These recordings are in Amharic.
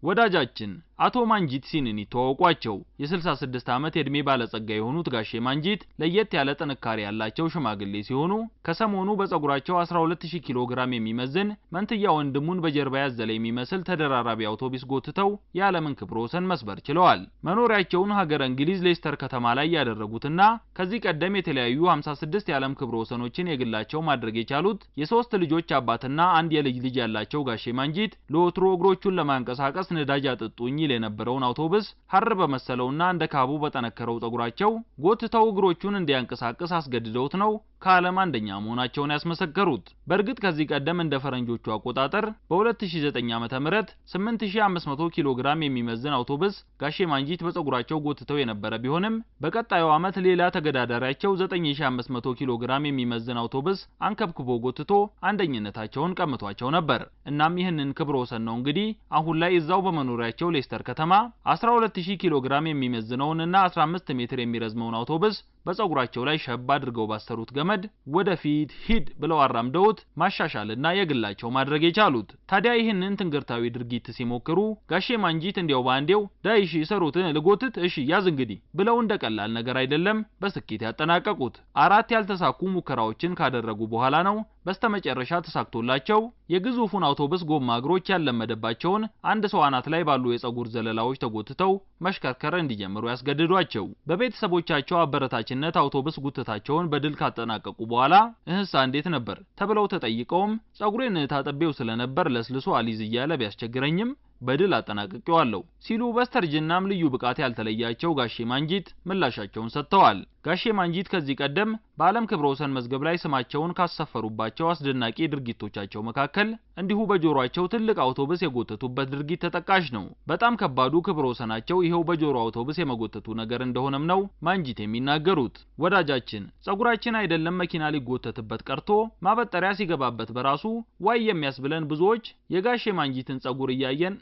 ወዳጃችን አቶ ማንጂት ሲንኒ ተዋውቋቸው የ66 ዓመት እድሜ ባለጸጋ የሆኑት ጋሼ ማንጂት ለየት ያለ ጥንካሬ ያላቸው ሽማግሌ ሲሆኑ ከሰሞኑ በፀጉራቸው 12000 ኪሎ ግራም የሚመዝን መንትያ ወንድሙን በጀርባ ያዘለ የሚመስል ተደራራቢ አውቶቡስ ጎትተው የዓለምን ክብረ ወሰን መስበር ችለዋል። መኖሪያቸውን ሀገር እንግሊዝ ሌስተር ከተማ ላይ ያደረጉትና ከዚህ ቀደም የተለያዩ 56 የዓለም ክብረ ወሰኖችን የግላቸው ማድረግ የቻሉት የሶስት ልጆች አባትና አንድ የልጅ ልጅ ያላቸው ጋሼ ማንጂት ለወትሮ እግሮቹን ለማንቀሳቀስ ነዳጅ አጥጡኝ የነበረውን አውቶቡስ ሐር በመሰለውና እንደ ካቡ በተነከረው ፀጉራቸው ጎትተው እግሮቹን እንዲያንቀሳቅስ አስገድደውት ነው ከዓለም አንደኛ መሆናቸውን ያስመሰከሩት። በእርግጥ ከዚህ ቀደም እንደ ፈረንጆቹ አቆጣጠር በ2009 ዓመተ ምህረት 8500 ኪሎ ግራም የሚመዝን አውቶቡስ ጋሼ ማንጂት በፀጉራቸው ጎትተው የነበረ ቢሆንም በቀጣዩ ዓመት ሌላ ተገዳዳሪያቸው 9500 ኪሎ ግራም የሚመዝን አውቶቡስ አንከብክቦ ጎትቶ አንደኝነታቸውን ቀምቷቸው ነበር። እናም ይህንን ክብረ ወሰን ነው እንግዲህ አሁን ላይ እዛው በመኖሪያቸው ሌስተር ከተማ 12000 ኪሎ ግራም የሚመዝነውንና 15 ሜትር የሚረዝመውን አውቶቡስ በፀጉራቸው ላይ ሸብ አድርገው ባሰሩት ገመድ ወደፊት ሂድ ብለው አራምደውት ማሻሻልና የግላቸው ማድረግ የቻሉት። ታዲያ ይህንን ትንግርታዊ ድርጊት ሲሞክሩ ጋሼ ማንጂት እንዲያው ባንዴው ዳይሺ ሰሩትን ልጎትት እሺ ያዝ እንግዲህ ብለው እንደቀላል ነገር አይደለም በስኬት ያጠናቀቁት። አራት ያልተሳኩ ሙከራዎችን ካደረጉ በኋላ ነው በስተመጨረሻ ተሳክቶላቸው የግዙፉን አውቶቡስ ጎማ እግሮች ያለመደባቸውን አንድ ሰው አናት ላይ ባሉ የፀጉር ዘለላዎች ተጎትተው መሽከርከር እንዲጀምሩ ያስገድዷቸው። በቤተሰቦቻቸው አበረታችነት አውቶቡስ ጉትታቸውን በድል ካጠናቀቁ በኋላ እህሳ እንዴት ነበር ተብለው ተጠይቀውም ፀጉሬን ታጠቤው ስለነበር ለስልሶ አሊዝ እያለ ቢያስቸግረኝም በድል አጠናቅቄዋለሁ ሲሉ በስተርጅናም ልዩ ብቃት ያልተለያቸው ጋሼ ማንጂት ምላሻቸውን ሰጥተዋል። ጋሼ ማንጂት ከዚህ ቀደም በዓለም ክብረ ወሰን መዝገብ ላይ ስማቸውን ካሰፈሩባቸው አስደናቂ ድርጊቶቻቸው መካከል እንዲሁ በጆሮአቸው ትልቅ አውቶቡስ የጎተቱበት ድርጊት ተጠቃሽ ነው። በጣም ከባዱ ክብረ ወሰናቸው ይሄው በጆሮ አውቶቡስ የመጎተቱ ነገር እንደሆነም ነው ማንጂት የሚናገሩት። ወዳጃችን ፀጉራችን አይደለም መኪና ሊጎተትበት ቀርቶ ማበጠሪያ ሲገባበት በራሱ ዋይ የሚያስብለን ብዙዎች የጋሼ ማንጂትን ፀጉር እያየን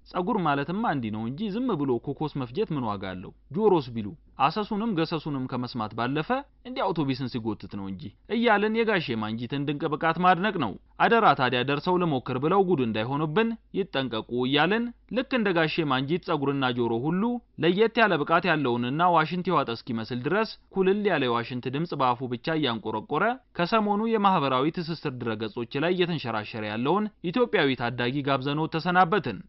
ፀጉር ማለትማ እንዲ ነው እንጂ ዝም ብሎ ኮኮስ መፍጀት ምን ዋጋ አለው ጆሮስ ቢሉ አሰሱንም ገሰሱንም ከመስማት ባለፈ እንዲ አውቶቡስን ሲጎትት ነው እንጂ እያልን የጋሼ ማንጂትን ድንቅ ብቃት ማድነቅ ነው። አደራ ታዲያ ደርሰው ለሞክር ብለው ጉድ እንዳይሆኑብን ይጠንቀቁ እያልን ልክ እንደ ጋሼ ማንጂት ፀጉርና ጆሮ ሁሉ ለየት ያለ ብቃት ያለውንና ዋሽንት የዋጠ እስኪመስል ድረስ ኩልል ያለ የዋሽንት ድምጽ በአፉ ብቻ እያንቆረቆረ ከሰሞኑ የማህበራዊ ትስስር ድረገጾች ላይ እየተንሸራሸረ ያለውን ኢትዮጵያዊ ታዳጊ ጋብዘኖት ተሰናበትን።